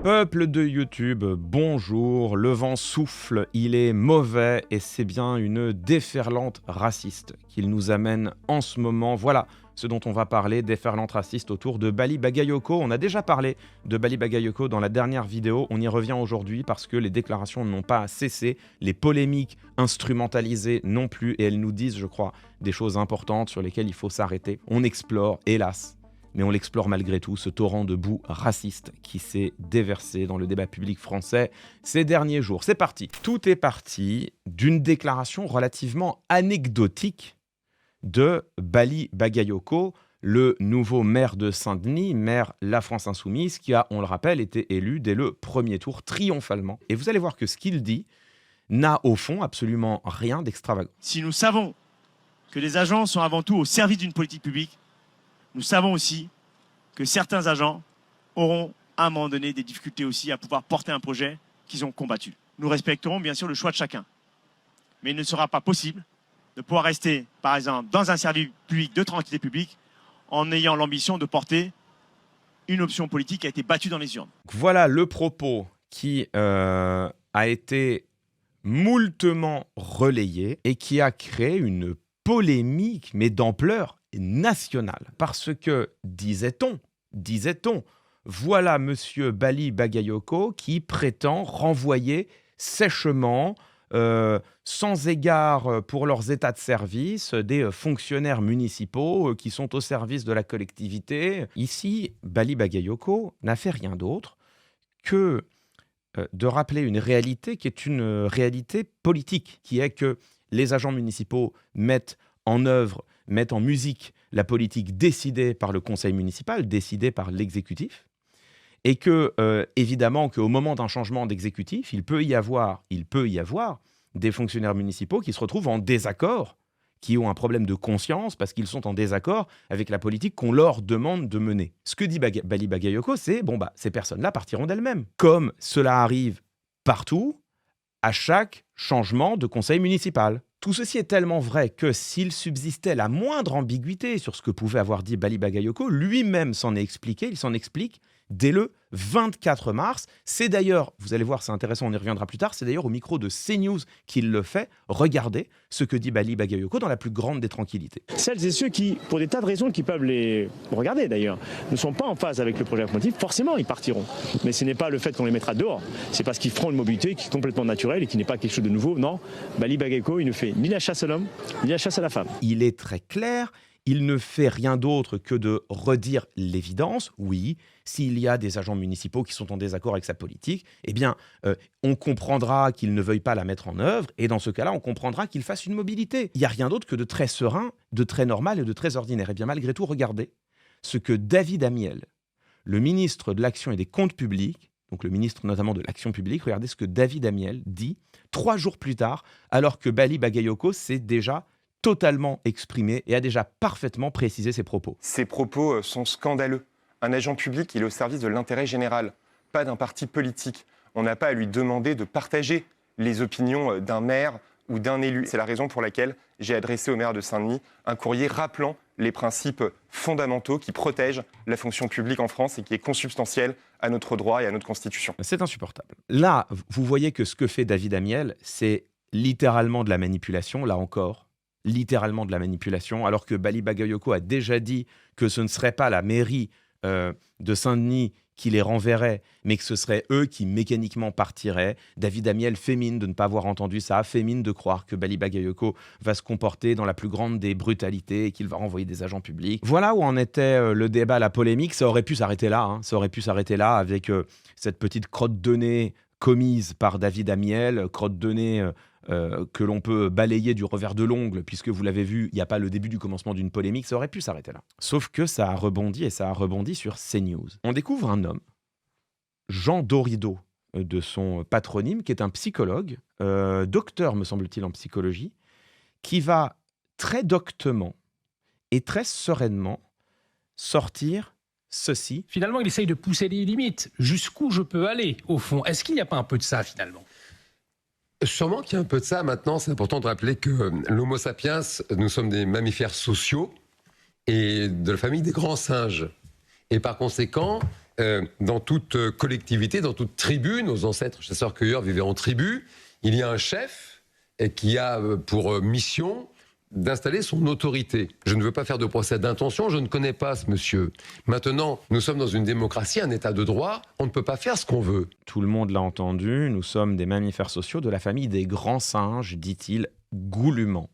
Peuple de YouTube, bonjour, le vent souffle, il est mauvais et c'est bien une déferlante raciste qu'il nous amène en ce moment. Voilà ce dont on va parler, déferlante raciste autour de Bali Bagayoko. On a déjà parlé de Bali Bagayoko dans la dernière vidéo, on y revient aujourd'hui parce que les déclarations n'ont pas cessé, les polémiques instrumentalisées non plus et elles nous disent, je crois, des choses importantes sur lesquelles il faut s'arrêter. On explore, hélas, mais on l'explore malgré tout, ce torrent de boue raciste qui s'est déversé dans le débat public français ces derniers jours. C'est parti. Tout est parti d'une déclaration relativement anecdotique de Bali Bagayoko, le nouveau maire de Saint-Denis, maire La France Insoumise, qui a, on le rappelle, été élu dès le premier tour triomphalement. Et vous allez voir que ce qu'il dit n'a au fond absolument rien d'extravagant. Si nous savons que les agents sont avant tout au service d'une politique publique, nous savons aussi que certains agents auront à un moment donné des difficultés aussi à pouvoir porter un projet qu'ils ont combattu. Nous respecterons bien sûr le choix de chacun. Mais il ne sera pas possible de pouvoir rester, par exemple, dans un service public de tranquillité publique en ayant l'ambition de porter une option politique qui a été battue dans les urnes. Voilà le propos qui a été moultement relayé et qui a créé une polémique, mais d'ampleur nationale. Parce que, disait-on, voilà monsieur Bali Bagayoko qui prétend renvoyer sèchement, sans égard pour leurs états de service, des fonctionnaires municipaux qui sont au service de la collectivité. Ici, Bali Bagayoko n'a fait rien d'autre que de rappeler une réalité qui est une réalité politique, qui est que les agents municipaux mettent en musique la politique décidée par le conseil municipal, décidée par l'exécutif, et que, évidemment, qu'au moment d'un changement d'exécutif, il peut y avoir des fonctionnaires municipaux qui se retrouvent en désaccord, qui ont un problème de conscience parce qu'ils sont en désaccord avec la politique qu'on leur demande de mener. Ce que dit Bali Bagayoko, c'est ces personnes-là partiront d'elles-mêmes. Comme cela arrive partout, à chaque changement de conseil municipal. Tout ceci est tellement vrai que s'il subsistait la moindre ambiguïté sur ce que pouvait avoir dit Bali Bagayoko, lui-même s'en est expliqué, il s'en explique dès le 24 mars. C'est d'ailleurs, vous allez voir, c'est intéressant, on y reviendra plus tard, c'est d'ailleurs au micro de CNews qu'il le fait. Regardez ce que dit Bali Bagayoko dans la plus grande des tranquillités. Celles et ceux qui, pour des tas de raisons qui peuvent les regarder d'ailleurs, ne sont pas en phase avec le projet locomotive, forcément ils partiront. Mais ce n'est pas le fait qu'on les mettra dehors, c'est parce qu'ils feront une mobilité qui est complètement naturelle et qui n'est pas quelque chose de nouveau. Non, Bali Bagayoko, il ne fait ni la chasse à l'homme, ni la chasse à la femme. Il est très clair. Il ne fait rien d'autre que de redire l'évidence. Oui, s'il y a des agents municipaux qui sont en désaccord avec sa politique, eh bien, on comprendra qu'ils ne veuillent pas la mettre en œuvre, et dans ce cas-là, on comprendra qu'ils fassent une mobilité. Il n'y a rien d'autre que de très serein, de très normal et de très ordinaire. Eh bien, malgré tout, regardez ce que David Amiel, le ministre de l'Action et des Comptes publics, donc le ministre notamment de l'Action publique, regardez ce que David Amiel dit 3 jours plus tard, alors que Bali Bagayoko s'est déjà totalement exprimé et a déjà parfaitement précisé ses propos. Ces propos sont scandaleux. Un agent public, il est au service de l'intérêt général, pas d'un parti politique. On n'a pas à lui demander de partager les opinions d'un maire ou d'un élu. C'est la raison pour laquelle j'ai adressé au maire de Saint-Denis un courrier rappelant les principes fondamentaux qui protègent la fonction publique en France et qui est consubstantiel à notre droit et à notre Constitution. C'est insupportable. Là, vous voyez que ce que fait David Amiel, c'est littéralement de la manipulation, là encore. Littéralement de la manipulation, alors que Bali Bagayoko a déjà dit que ce ne serait pas la mairie de Saint-Denis qui les renverrait, mais que ce serait eux qui mécaniquement partiraient. David Amiel fait mine de ne pas avoir entendu ça, fait mine de croire que Bali Bagayoko va se comporter dans la plus grande des brutalités et qu'il va renvoyer des agents publics. Voilà où en était le débat, la polémique. Ça aurait pu s'arrêter là, ça aurait pu s'arrêter là avec cette petite crotte de nez commise par David Amiel, crotte de nez que l'on peut balayer du revers de l'ongle, puisque vous l'avez vu, il n'y a pas le début du commencement d'une polémique, ça aurait pu s'arrêter là. Sauf que ça a rebondi, et ça a rebondi sur CNews. On découvre un homme, Jean Dorido, de son patronyme, qui est un psychologue, docteur, me semble-t-il, en psychologie, qui va très doctement et très sereinement sortir ceci. Finalement, il essaye de pousser les limites. Jusqu'où je peux aller, au fond? Est-ce qu'il n'y a pas un peu de ça, finalement? Sûrement qu'il y a un peu de ça. Maintenant, c'est important de rappeler que l'Homo sapiens, nous sommes des mammifères sociaux et de la famille des grands singes. Et par conséquent, dans toute collectivité, dans toute tribu, nos ancêtres chasseurs-cueilleurs vivaient en tribu, il y a un chef qui a pour mission d'installer son autorité. Je ne veux pas faire de procès d'intention, je ne connais pas ce monsieur. Maintenant, nous sommes dans une démocratie, un état de droit, on ne peut pas faire ce qu'on veut. Tout le monde l'a entendu, nous sommes des mammifères sociaux de la famille des grands singes, dit-il goulûment,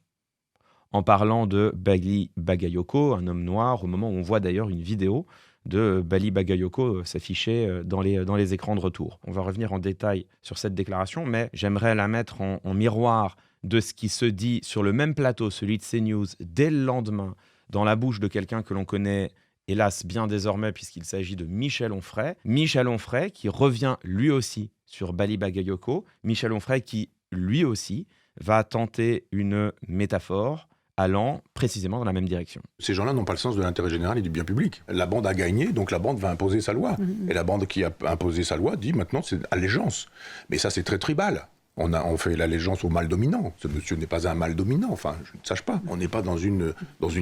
en parlant de Bali Bagayoko, un homme noir, au moment où on voit d'ailleurs une vidéo de Bali Bagayoko s'afficher dans les écrans de retour. On va revenir en détail sur cette déclaration, mais j'aimerais la mettre en miroir de ce qui se dit sur le même plateau, celui de CNews, dès le lendemain, dans la bouche de quelqu'un que l'on connaît, hélas bien désormais, puisqu'il s'agit de Michel Onfray. Michel Onfray qui revient lui aussi sur Bali Bagayoko. Michel Onfray qui, lui aussi, va tenter une métaphore allant précisément dans la même direction. Ces gens-là n'ont pas le sens de l'intérêt général et du bien public. La bande a gagné, donc la bande va imposer sa loi. Et la bande qui a imposé sa loi dit maintenant c'est allégeance. Mais ça c'est très tribal. On fait l'allégeance au mâle dominant. Ce monsieur n'est pas un mâle dominant, enfin, je ne sache pas. On n'est pas dans une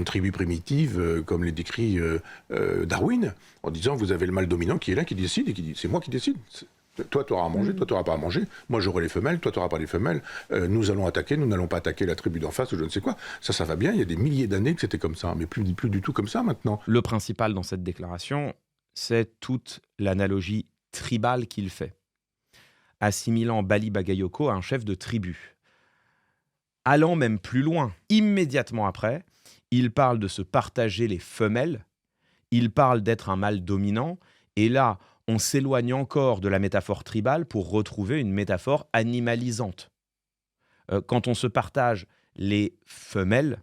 tribu primitive, comme les décrit Darwin, en disant vous avez le mâle dominant qui est là, qui décide, et qui dit c'est moi qui décide. Toi, tu auras à manger, toi, tu n'auras pas à manger. Moi, j'aurai les femelles, toi, tu n'auras pas les femelles. Nous allons attaquer, nous n'allons pas attaquer la tribu d'en face ou je ne sais quoi. Ça va bien. Il y a des milliers d'années que c'était comme ça, mais plus du tout comme ça maintenant. Le principal dans cette déclaration, c'est toute l'analogie tribale qu'il fait, assimilant Bali Bagayoko à un chef de tribu. Allant même plus loin, immédiatement après, il parle de se partager les femelles, il parle d'être un mâle dominant, et là, on s'éloigne encore de la métaphore tribale pour retrouver une métaphore animalisante. Quand on se partage les femelles,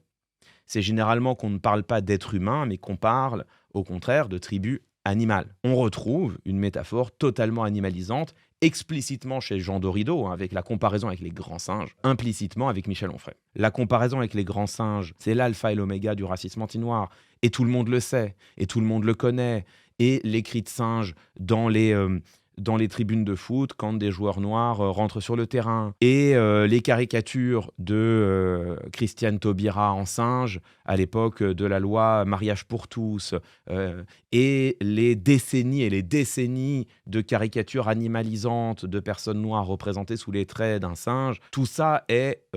c'est généralement qu'on ne parle pas d'être humain, mais qu'on parle, au contraire, de tribus animales. On retrouve une métaphore totalement animalisante, explicitement chez Jean Dorido, avec la comparaison avec les grands singes, implicitement avec Michel Onfray. La comparaison avec les grands singes, c'est l'alpha et l'oméga du racisme anti-noir, et tout le monde le sait, et tout le monde le connaît, et les cris de singe dans les tribunes de foot quand des joueurs noirs rentrent sur le terrain, et les caricatures de Christiane Taubira en singe à l'époque de la loi mariage pour tous, et les décennies de caricatures animalisantes de personnes noires représentées sous les traits d'un singe, tout ça est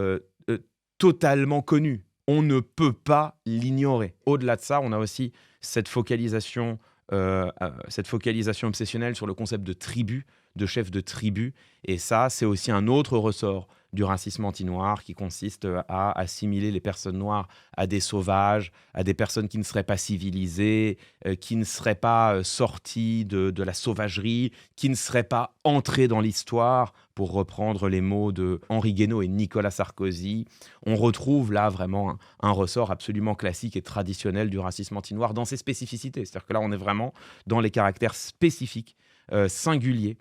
totalement connu. On ne peut pas l'ignorer. Au-delà de ça, on a aussi cette focalisation obsessionnelle sur le concept de tribu, de chef de tribu. Et ça, c'est aussi un autre ressort du racisme anti-noir qui consiste à assimiler les personnes noires à des sauvages, à des personnes qui ne seraient pas civilisées, qui ne seraient pas sorties de la sauvagerie, qui ne seraient pas entrées dans l'histoire, pour reprendre les mots de Henri Guénaud et Nicolas Sarkozy. On retrouve là vraiment un ressort absolument classique et traditionnel du racisme anti-noir dans ses spécificités. C'est-à-dire que là, on est vraiment dans les caractères spécifiques, singuliers,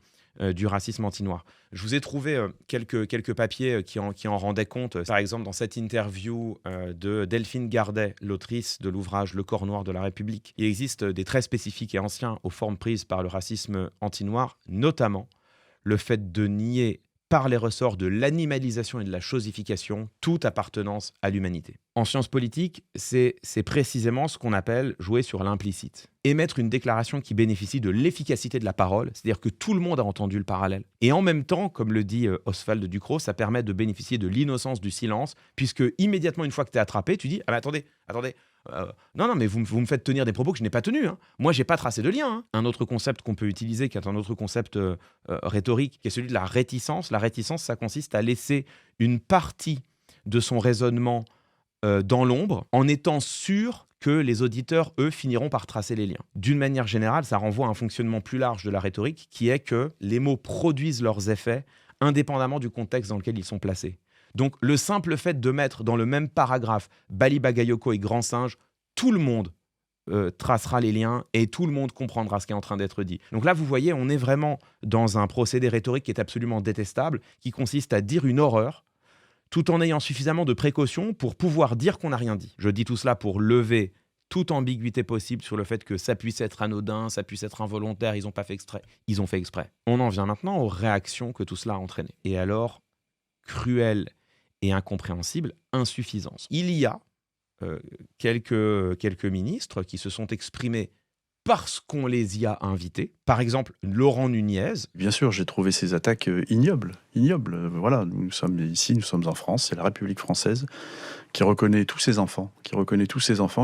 du racisme anti-noir. Je vous ai trouvé quelques papiers qui en rendaient compte. Par exemple, dans cette interview de Delphine Gardet, l'autrice de l'ouvrage Le corps noir de la République, il existe des traits spécifiques et anciens aux formes prises par le racisme anti-noir, notamment le fait de nier par les ressorts de l'animalisation et de la chosification toute appartenance à l'humanité. En sciences politiques, c'est précisément ce qu'on appelle jouer sur l'implicite. Émettre une déclaration qui bénéficie de l'efficacité de la parole, c'est-à-dire que tout le monde a entendu le parallèle. Et en même temps, comme le dit Oswald Ducrot, ça permet de bénéficier de l'innocence du silence, puisque immédiatement, une fois que tu es attrapé, tu dis « Ah mais attendez, non, mais vous me faites tenir des propos que je n'ai pas tenus. Hein. Moi, je n'ai pas tracé de lien. Hein. » Un autre concept qu'on peut utiliser, qui est un autre concept rhétorique, qui est celui de la réticence. La réticence, ça consiste à laisser une partie de son raisonnement dans l'ombre, en étant sûr que les auditeurs, eux, finiront par tracer les liens. D'une manière générale, ça renvoie à un fonctionnement plus large de la rhétorique, qui est que les mots produisent leurs effets indépendamment du contexte dans lequel ils sont placés. Donc, le simple fait de mettre dans le même paragraphe Bali Bagayoko et Grand Singe, tout le monde tracera les liens et tout le monde comprendra ce qui est en train d'être dit. Donc là, vous voyez, on est vraiment dans un procédé rhétorique qui est absolument détestable, qui consiste à dire une horreur, tout en ayant suffisamment de précautions pour pouvoir dire qu'on n'a rien dit. Je dis tout cela pour lever toute ambiguïté possible sur le fait que ça puisse être anodin, ça puisse être involontaire, ils n'ont pas fait exprès. Ils ont fait exprès. On en vient maintenant aux réactions que tout cela a entraîné. Et alors, cruelle et incompréhensible, insuffisance. Il y a quelques ministres qui se sont exprimés parce qu'on les y a invités. Par exemple, Laurent Nunez. Bien sûr, j'ai trouvé ces attaques ignobles. Voilà, nous sommes ici, nous sommes en France, c'est la République française qui reconnaît tous ses enfants,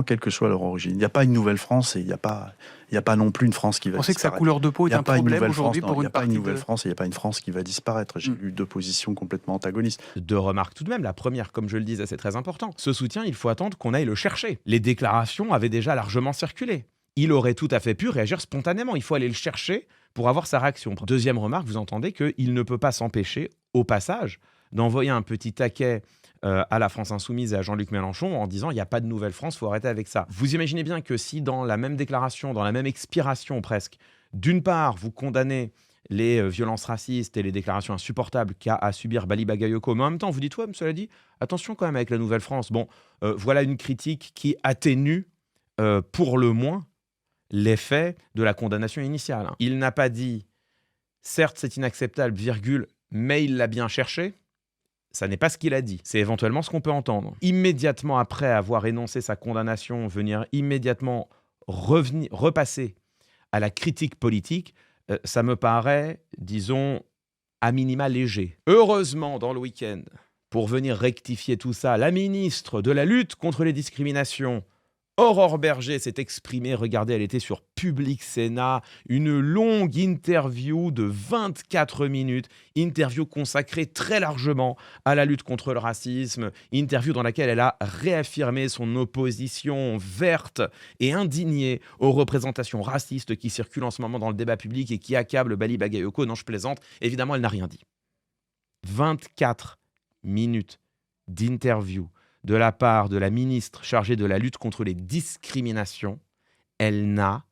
quelle que soit leur origine. Il n'y a pas une nouvelle France et il n'y a pas non plus une France qui va On sait que sa disparaître. couleur de peau est un problème aujourd'hui pour Il n'y une a pas une partie nouvelle de... France et il n'y a pas une France qui va disparaître. J'ai eu deux positions complètement antagonistes. Deux remarques tout de même. La première, comme je le disais, c'est très important. Ce soutien, il faut attendre qu'on aille le chercher. Les déclarations avaient déjà largement circulé. Il aurait tout à fait pu réagir spontanément. Il faut aller le chercher pour avoir sa réaction. Deuxième remarque, vous entendez qu'il ne peut pas s'empêcher, au passage, d'envoyer un petit taquet à la France Insoumise et à Jean-Luc Mélenchon en disant « il n'y a pas de nouvelle France, il faut arrêter avec ça ». Vous imaginez bien que si dans la même déclaration, dans la même expiration presque, d'une part, vous condamnez les violences racistes et les déclarations insupportables qu'a à subir Bali Bagayoko, mais en même temps, vous dites « ouais, mais cela dit, attention quand même avec la nouvelle France ». Bon, voilà une critique qui atténue pour le moins l'effet de la condamnation initiale. Il n'a pas dit « certes, c'est inacceptable, virgule, mais il l'a bien cherché ». Ça n'est pas ce qu'il a dit. C'est éventuellement ce qu'on peut entendre. Immédiatement après avoir énoncé sa condamnation, venir immédiatement repasser à la critique politique, ça me paraît, disons, à minima léger. Heureusement, dans le week-end, pour venir rectifier tout ça, la ministre de la lutte contre les discriminations, Aurore Bergé, s'est exprimée. Regardez, elle était sur Public Sénat, une longue interview de 24 minutes, interview consacrée très largement à la lutte contre le racisme, interview dans laquelle elle a réaffirmé son opposition verte et indignée aux représentations racistes qui circulent en ce moment dans le débat public et qui accablent Bali Bagayoko. Non, je plaisante. Évidemment, elle n'a rien dit. 24 minutes d'interview de la part de la ministre chargée de la lutte contre les discriminations, elle n'a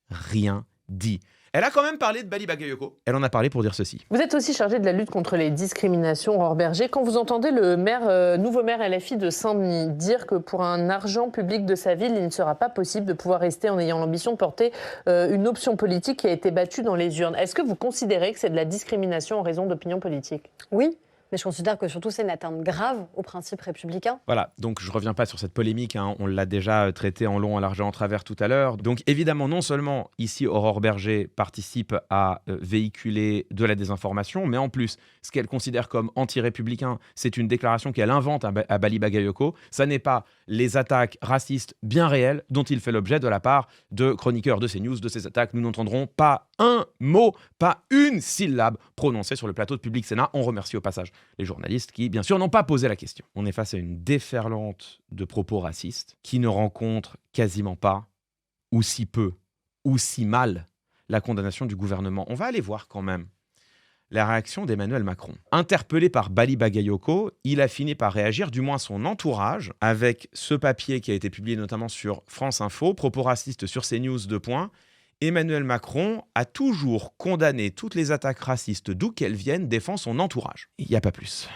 rien dit. Elle a quand même parlé de Bali Bagayoko. Elle en a parlé pour dire ceci. Vous êtes aussi chargée de la lutte contre les discriminations, Aurore Bergé. Quand vous entendez le nouveau maire LFI de Saint-Denis dire que pour un argent public de sa ville, il ne sera pas possible de pouvoir rester en ayant l'ambition de porter une option politique qui a été battue dans les urnes, est-ce que vous considérez que c'est de la discrimination en raison d'opinions politiques ? Oui. Mais je considère que surtout c'est une atteinte grave aux principes républicains. Voilà, donc je ne reviens pas sur cette polémique, on l'a déjà traité en long, en large et en travers tout à l'heure. Donc évidemment, non seulement ici Aurore Bergé participe à véhiculer de la désinformation, mais en plus, ce qu'elle considère comme anti-républicain, c'est une déclaration qu'elle invente à Bali Bagayoko. Ça n'est pas les attaques racistes bien réelles dont il fait l'objet de la part de chroniqueurs de CNews. De ces attaques, nous n'entendrons pas un mot, pas une syllabe prononcée sur le plateau de Public Sénat. On remercie au passage les journalistes qui, bien sûr, n'ont pas posé la question. On est face à une déferlante de propos racistes qui ne rencontre quasiment pas, ou si peu, ou si mal, la condamnation du gouvernement. On va aller voir quand même la réaction d'Emmanuel Macron. Interpellé par Bali Bagayoko, il a fini par réagir, du moins son entourage, avec ce papier qui a été publié notamment sur France Info, propos racistes sur CNews, : Emmanuel Macron a toujours condamné toutes les attaques racistes d'où qu'elles viennent, défend son entourage. Il n'y a pas plus.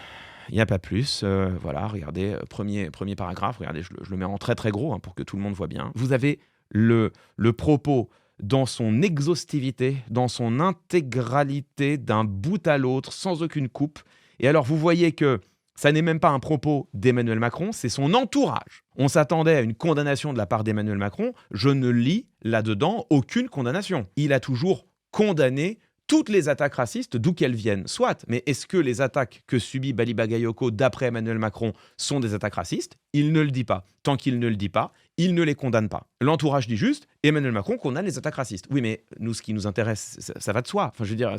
Il n'y a pas plus. Voilà, regardez, premier paragraphe, regardez, je le mets en très très gros pour que tout le monde voit bien. Vous avez le propos dans son exhaustivité, dans son intégralité, d'un bout à l'autre, sans aucune coupe. Et alors vous voyez que ça n'est même pas un propos d'Emmanuel Macron, c'est son entourage. On s'attendait à une condamnation de la part d'Emmanuel Macron. Je ne lis là-dedans aucune condamnation. Il a toujours condamné toutes les attaques racistes d'où qu'elles viennent. Soit, mais est-ce que les attaques que subit Bali Bagayoko d'après Emmanuel Macron sont des attaques racistes ? Il ne le dit pas. Tant qu'il ne le dit pas, il ne les condamne pas. L'entourage dit juste Emmanuel Macron condamne les attaques racistes. Oui, mais nous, ce qui nous intéresse, ça va de soi. Enfin, je veux dire,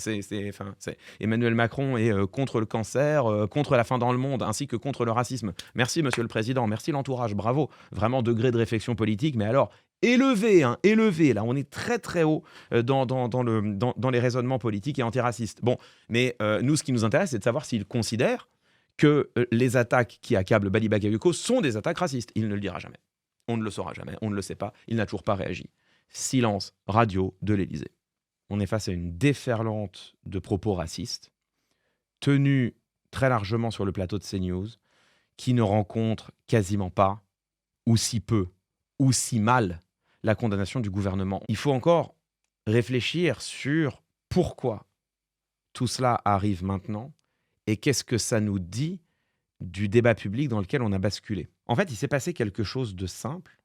Emmanuel Macron est contre le cancer, contre la faim dans le monde, ainsi que contre le racisme. Merci, Monsieur le Président. Merci l'entourage. Bravo. Vraiment degré de réflexion politique. Mais alors, élevé. Là, on est très très haut dans les raisonnements politiques et antiracistes. Bon, mais nous, ce qui nous intéresse, c'est de savoir s'il considère que les attaques qui accablent Bali Bagayoko sont des attaques racistes. Il ne le dira jamais. On ne le saura jamais, on ne le sait pas, il n'a toujours pas réagi. Silence radio de l'Élysée. On est face à une déferlante de propos racistes, tenus très largement sur le plateau de CNews, qui ne rencontrent quasiment pas, ou si peu, ou si mal, la condamnation du gouvernement. Il faut encore réfléchir sur pourquoi tout cela arrive maintenant et qu'est-ce que ça nous dit du débat public dans lequel on a basculé. En fait, il s'est passé quelque chose de simple,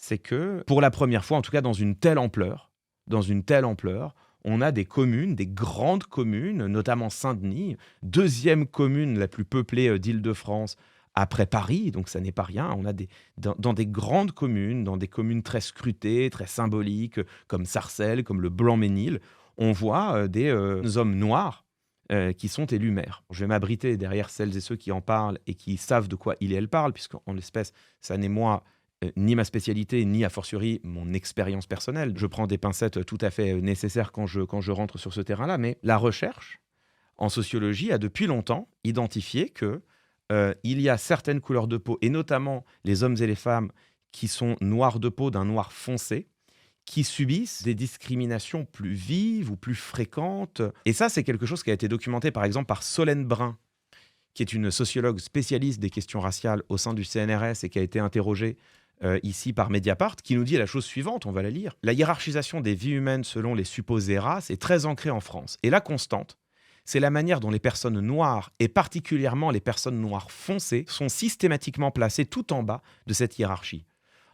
c'est que pour la première fois, en tout cas dans une telle ampleur, on a des communes, des grandes communes, notamment Saint-Denis, deuxième commune la plus peuplée d'Île-de-France après Paris, donc ça n'est pas rien. On a dans des grandes communes, dans des communes très scrutées, très symboliques, comme Sarcelles, comme le Blanc-Ménil, on voit des hommes noirs qui sont élus maires. Je vais m'abriter derrière celles et ceux qui en parlent et qui savent de quoi il et elle parlent, puisqu'en l'espèce, ça n'est moi ni ma spécialité, ni a fortiori mon expérience personnelle. Je prends des pincettes tout à fait nécessaires quand je rentre sur ce terrain-là, mais la recherche en sociologie a depuis longtemps identifié que il y a certaines couleurs de peau, et notamment les hommes et les femmes qui sont noirs de peau d'un noir foncé, qui subissent des discriminations plus vives ou plus fréquentes. Et ça, c'est quelque chose qui a été documenté par exemple par Solène Brun, qui est une sociologue spécialiste des questions raciales au sein du CNRS et qui a été interrogée ici par Mediapart, qui nous dit la chose suivante, on va la lire. La hiérarchisation des vies humaines selon les supposées races est très ancrée en France. Et la constante, c'est la manière dont les personnes noires, et particulièrement les personnes noires foncées, sont systématiquement placées tout en bas de cette hiérarchie.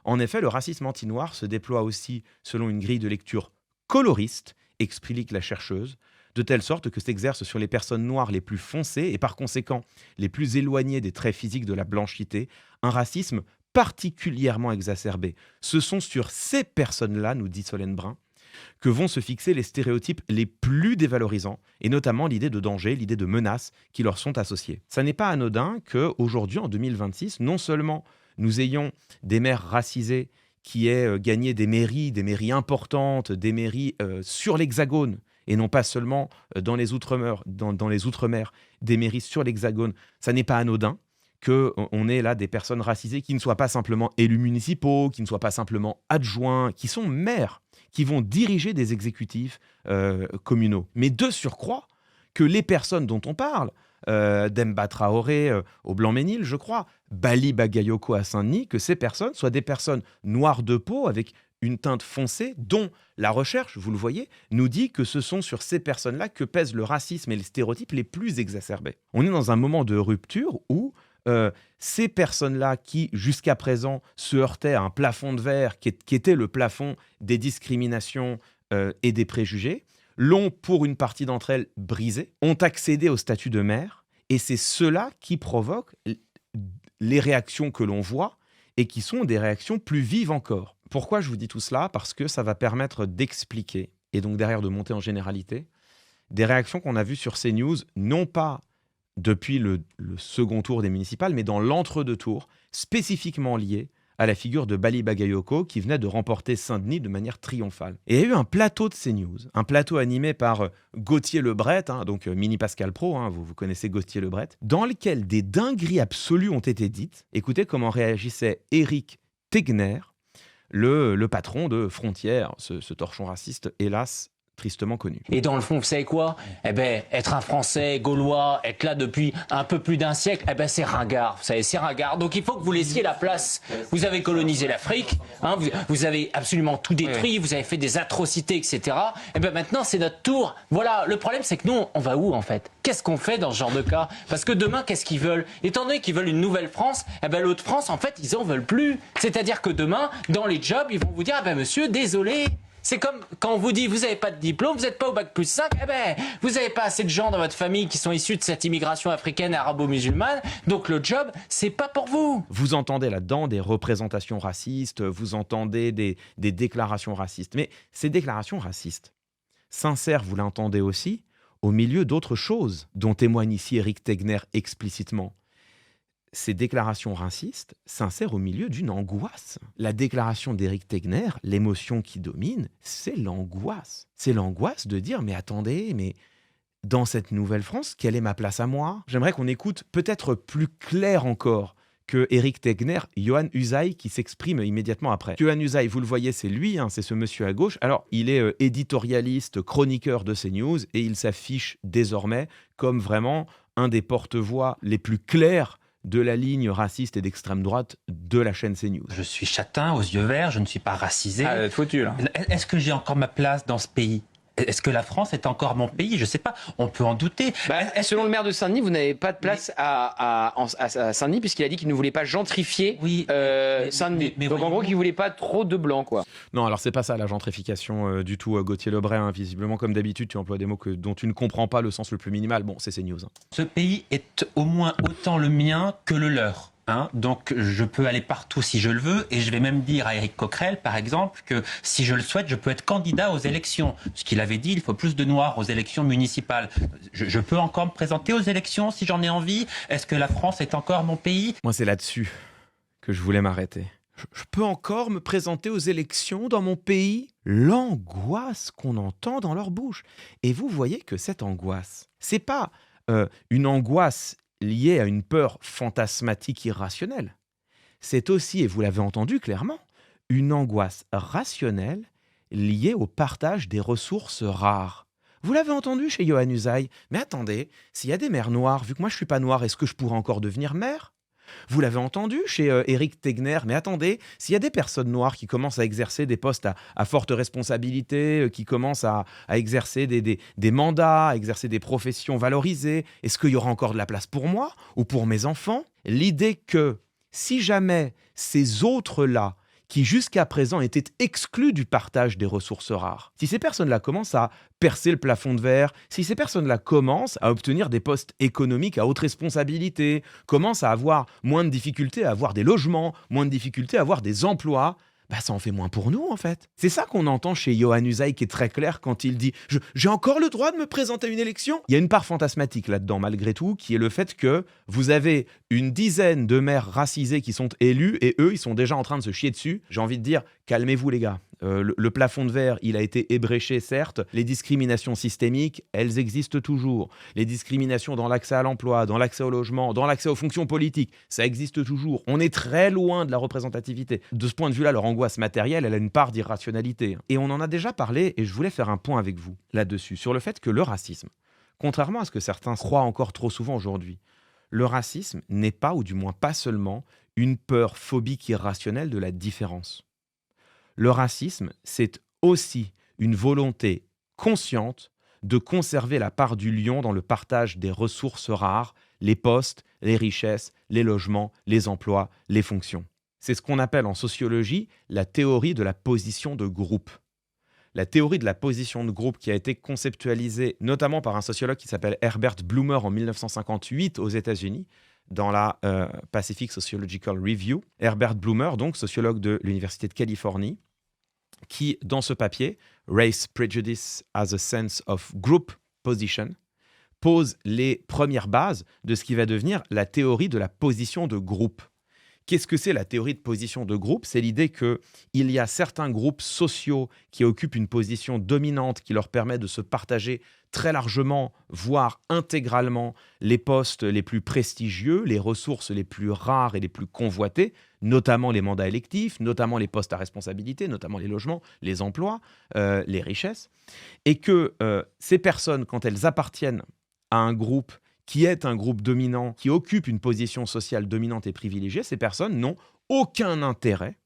En effet, le racisme anti-noir se déploie aussi selon une grille de lecture coloriste, explique la chercheuse, de telle sorte que s'exerce sur les personnes noires les plus foncées et par conséquent les plus éloignées des traits physiques de la blanchité, un racisme particulièrement exacerbé. Ce sont sur ces personnes-là, nous dit Solène Brun, que vont se fixer les stéréotypes les plus dévalorisants, et notamment l'idée de danger, l'idée de menace qui leur sont associées. Ça n'est pas anodin qu'aujourd'hui, en 2026, non seulement nous ayons des maires racisés qui aient gagné des mairies importantes, des mairies sur l'Hexagone, et non pas seulement dans les Outre-mer, des mairies sur l'Hexagone. Ça n'est pas anodin qu'on ait là des personnes racisées qui ne soient pas simplement élus municipaux, qui ne soient pas simplement adjoints, qui sont maires, qui vont diriger des exécutifs communaux. Mais de surcroît, que les personnes dont on parle, Demba Traoré au Blanc-Ménil, je crois, Bali Bagayoko à Saint-Denis, que ces personnes soient des personnes noires de peau avec une teinte foncée, dont la recherche, vous le voyez, nous dit que ce sont sur ces personnes-là que pèsent le racisme et les stéréotypes les plus exacerbés. On est dans un moment de rupture où ces personnes-là qui, jusqu'à présent, se heurtaient à un plafond de verre qui était le plafond des discriminations et des préjugés, l'ont, pour une partie d'entre elles, brisé, ont accédé au statut de maire, et c'est cela qui provoque les réactions que l'on voit et qui sont des réactions plus vives encore. Pourquoi je vous dis tout cela ? Parce que ça va permettre d'expliquer, et donc derrière de monter en généralité, des réactions qu'on a vues sur CNews, non pas depuis le second tour des municipales, mais dans l'entre-deux tours, spécifiquement liées à la figure de Bali Bagayoko qui venait de remporter Saint-Denis de manière triomphale. Et il y a eu un plateau de CNews, un plateau animé par Gauthier Lebret, donc Mini Pascal Pro, vous connaissez Gauthier Lebret, dans lequel des dingueries absolues ont été dites. Écoutez comment réagissait Éric Tegner, le patron de Frontières, ce torchon raciste, hélas, tristement connu. Et dans le fond, vous savez quoi ? Être un Français, Gaulois, être là depuis un peu plus d'un siècle, c'est ringard. Vous savez, c'est ringard. Donc il faut que vous laissiez la place. Vous avez colonisé l'Afrique, vous avez absolument tout détruit, vous avez fait des atrocités, etc. Maintenant, c'est notre tour. Voilà, le problème, c'est que nous, on va où en fait ? Qu'est-ce qu'on fait dans ce genre de cas ? Parce que demain, qu'est-ce qu'ils veulent ? Étant donné qu'ils veulent une nouvelle France, l'autre France, en fait, ils en veulent plus. C'est-à-dire que demain, dans les jobs, ils vont vous dire, monsieur, désolé. C'est comme quand on vous dit, vous n'avez pas de diplôme, vous n'êtes pas au bac plus 5, vous n'avez pas assez de gens dans votre famille qui sont issus de cette immigration africaine et arabo-musulmane, donc le job, c'est pas pour vous. Vous entendez là-dedans des représentations racistes, vous entendez des déclarations racistes. Mais ces déclarations racistes, sincères, vous l'entendez aussi, au milieu d'autres choses, dont témoigne ici Éric Tegner explicitement. Ces déclarations racistes s'insèrent au milieu d'une angoisse. La déclaration d'Éric Tegner, l'émotion qui domine, c'est l'angoisse. C'est l'angoisse de dire « mais attendez, mais dans cette nouvelle France, quelle est ma place à moi ?» J'aimerais qu'on écoute peut-être plus clair encore que Éric Tegner, Yohann Usaï qui s'exprime immédiatement après. Yohann Usaï, vous le voyez, c'est lui, c'est ce monsieur à gauche. Alors, il est éditorialiste, chroniqueur de CNews et il s'affiche désormais comme vraiment un des porte-voix les plus clairs de la ligne raciste et d'extrême droite de la chaîne CNews. Je suis châtain, aux yeux verts, je ne suis pas racisé. Foutu, là. Est-ce que j'ai encore ma place dans ce pays ? Est-ce que la France est encore mon pays? Je ne sais pas, on peut en douter. Selon le maire de Saint-Denis, vous n'avez pas de place à Saint-Denis, puisqu'il a dit qu'il ne voulait pas gentrifier Saint-Denis. Donc en gros, qu'il ne voulait pas trop de blancs, quoi. Non, alors c'est pas ça la gentrification du tout, Gauthier Lebray. Visiblement, comme d'habitude, tu emploies des mots dont tu ne comprends pas le sens le plus minimal. Bon, c'est CNews. Ce pays est au moins autant le mien que le leur. Donc je peux aller partout si je le veux, et je vais même dire à Éric Coquerel, par exemple, que si je le souhaite, je peux être candidat aux élections. Ce qu'il avait dit, il faut plus de noirs aux élections municipales. Je peux encore me présenter aux élections si j'en ai envie. Est-ce que la France est encore mon pays? Moi, c'est là-dessus que je voulais m'arrêter. Je peux encore me présenter aux élections dans mon pays? L'angoisse qu'on entend dans leur bouche. Et vous voyez que cette angoisse, c'est pas une angoisse liée à une peur fantasmatique irrationnelle. C'est aussi, et vous l'avez entendu clairement, une angoisse rationnelle liée au partage des ressources rares. Vous l'avez entendu chez Yohann Usaï. Mais attendez, s'il y a des maires noirs, vu que moi je suis pas noir, est-ce que je pourrais encore devenir maire? Vous l'avez entendu chez Éric Tegner. Mais attendez, s'il y a des personnes noires qui commencent à exercer des postes à forte responsabilité, qui commencent à exercer des mandats, à exercer des professions valorisées, est-ce qu'il y aura encore de la place pour moi ou pour mes enfants? L'idée que si jamais ces autres-là, qui jusqu'à présent étaient exclus du partage des ressources rares, si ces personnes-là commencent à percer le plafond de verre, si ces personnes-là commencent à obtenir des postes économiques à haute responsabilité, commencent à avoir moins de difficultés à avoir des logements, moins de difficultés à avoir des emplois, ça en fait moins pour nous, en fait. C'est ça qu'on entend chez Yohann Usaï, qui est très clair quand il dit « J'ai encore le droit de me présenter à une élection ?» Il y a une part fantasmatique là-dedans, malgré tout, qui est le fait que vous avez une dizaine de maires racisés qui sont élus, et eux, ils sont déjà en train de se chier dessus. J'ai envie de dire, calmez-vous les gars. Le plafond de verre, il a été ébréché, certes. Les discriminations systémiques, elles existent toujours. Les discriminations dans l'accès à l'emploi, dans l'accès au logement, dans l'accès aux fonctions politiques, ça existe toujours. On est très loin de la représentativité. De ce point de vue-là, leur angoisse matérielle, elle a une part d'irrationalité. Et on en a déjà parlé, et je voulais faire un point avec vous là-dessus, sur le fait que le racisme, contrairement à ce que certains croient encore trop souvent aujourd'hui, le racisme n'est pas, ou du moins pas seulement, une peur phobique irrationnelle de la différence. Le racisme, c'est aussi une volonté consciente de conserver la part du lion dans le partage des ressources rares, les postes, les richesses, les logements, les emplois, les fonctions. C'est ce qu'on appelle en sociologie la théorie de la position de groupe. La théorie de la position de groupe qui a été conceptualisée notamment par un sociologue qui s'appelle Herbert Blumer en 1958 aux États-Unis, dans la Pacific Sociological Review. Herbert Blumer, donc sociologue de l'Université de Californie, qui, dans ce papier, Race Prejudice as a Sense of Group Position, pose les premières bases de ce qui va devenir la théorie de la position de groupe. Qu'est-ce que c'est la théorie de position de groupe? C'est l'idée qu'il y a certains groupes sociaux qui occupent une position dominante qui leur permet de se partager très largement, voire intégralement, les postes les plus prestigieux, les ressources les plus rares et les plus convoitées, notamment les mandats électifs, notamment les postes à responsabilité, notamment les logements, les emplois, les richesses. Et que ces personnes, quand elles appartiennent à un groupe qui est un groupe dominant, qui occupe une position sociale dominante et privilégiée, ces personnes n'ont aucun intérêt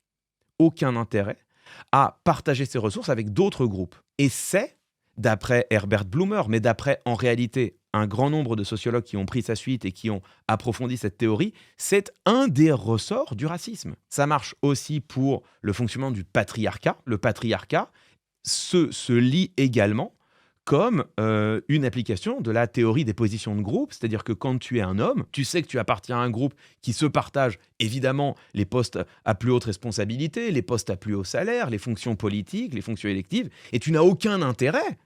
à partager ces ressources avec d'autres groupes. Et c'est, d'après Herbert Blumer, mais d'après, en réalité, un grand nombre de sociologues qui ont pris sa suite et qui ont approfondi cette théorie, c'est un des ressorts du racisme. Ça marche aussi pour le fonctionnement du patriarcat. Le patriarcat se lie également comme une application de la théorie des positions de groupe, c'est-à-dire que quand tu es un homme, tu sais que tu appartiens à un groupe qui se partage évidemment les postes à plus haute responsabilité, les postes à plus haut salaire, les fonctions politiques, les fonctions électives, et tu n'as aucun intérêt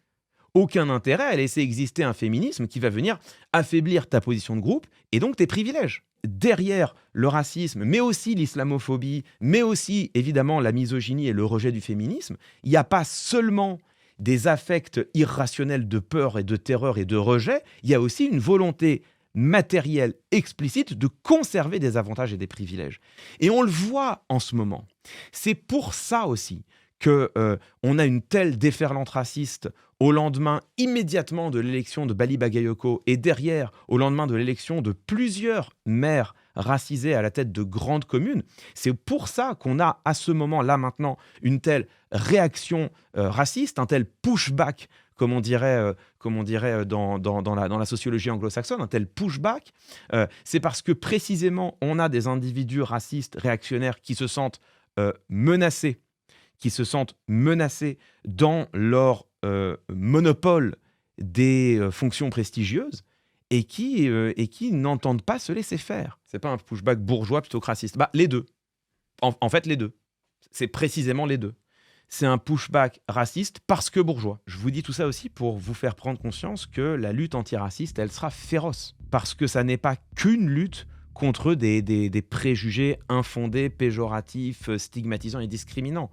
à laisser exister un féminisme qui va venir affaiblir ta position de groupe et donc tes privilèges. Derrière le racisme, mais aussi l'islamophobie, mais aussi évidemment la misogynie et le rejet du féminisme, il n'y a pas seulement des affects irrationnels de peur et de terreur et de rejet, il y a aussi une volonté matérielle explicite de conserver des avantages et des privilèges. Et on le voit en ce moment. C'est pour ça aussi qu'on a une telle déferlante raciste au lendemain immédiatement de l'élection de Bali Bagayoko et derrière, au lendemain de l'élection de plusieurs maires racisés à la tête de grandes communes. C'est pour ça qu'on a à ce moment-là maintenant une telle réaction raciste, un tel pushback comme on dirait dans la sociologie anglo-saxonne, un tel pushback, c'est parce que précisément on a des individus racistes, réactionnaires qui se sentent menacés dans leur monopole des fonctions prestigieuses et qui n'entendent pas se laisser faire. C'est pas un pushback bourgeois plutôt que raciste. Bah, les deux. En fait, les deux. C'est précisément les deux. C'est un pushback raciste parce que bourgeois. Je vous dis tout ça aussi pour vous faire prendre conscience que la lutte antiraciste, elle sera féroce. Parce que ça n'est pas qu'une lutte contre des préjugés infondés, péjoratifs, stigmatisants et discriminants.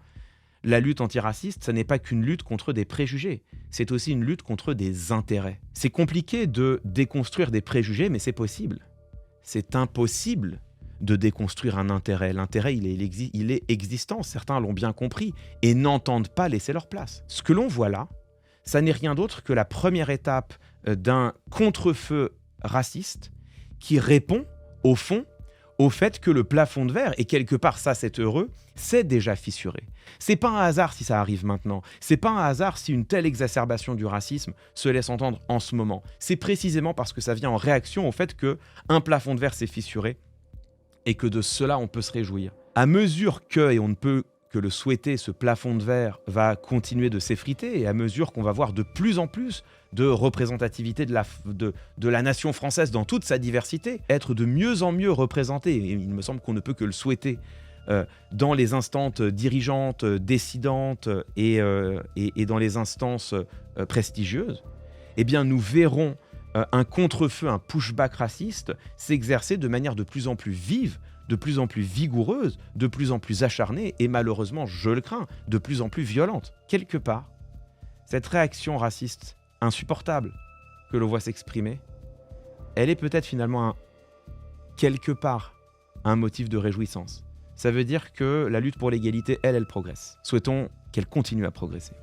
La lutte antiraciste, ça n'est pas qu'une lutte contre des préjugés. C'est aussi une lutte contre des intérêts. C'est compliqué de déconstruire des préjugés, mais c'est possible. C'est impossible de déconstruire un intérêt. L'intérêt, il est existant, certains l'ont bien compris, et n'entendent pas laisser leur place. Ce que l'on voit là, ça n'est rien d'autre que la première étape d'un contre-feu raciste qui répond, au fond, au fait que le plafond de verre, et quelque part ça c'est heureux, c'est déjà fissuré. C'est pas un hasard si ça arrive maintenant. C'est pas un hasard si une telle exacerbation du racisme se laisse entendre en ce moment. C'est précisément parce que ça vient en réaction au fait qu'un plafond de verre s'est fissuré et que de cela on peut se réjouir. À mesure que, et on ne peut que le souhaiter, ce plafond de verre va continuer de s'effriter, et à mesure qu'on va voir de plus en plus de représentativité de la nation française dans toute sa diversité, être de mieux en mieux représenté, et il me semble qu'on ne peut que le souhaiter, dans les instances dirigeantes, décidantes et dans les instances prestigieuses, eh bien nous verrons un contre-feu, un pushback raciste s'exercer de manière de plus en plus vive, de plus en plus vigoureuse, de plus en plus acharnée et malheureusement, je le crains, de plus en plus violente. Quelque part, cette réaction raciste insupportable que l'on voit s'exprimer, elle est peut-être finalement quelque part un motif de réjouissance. Ça veut dire que la lutte pour l'égalité, elle progresse. Souhaitons qu'elle continue à progresser.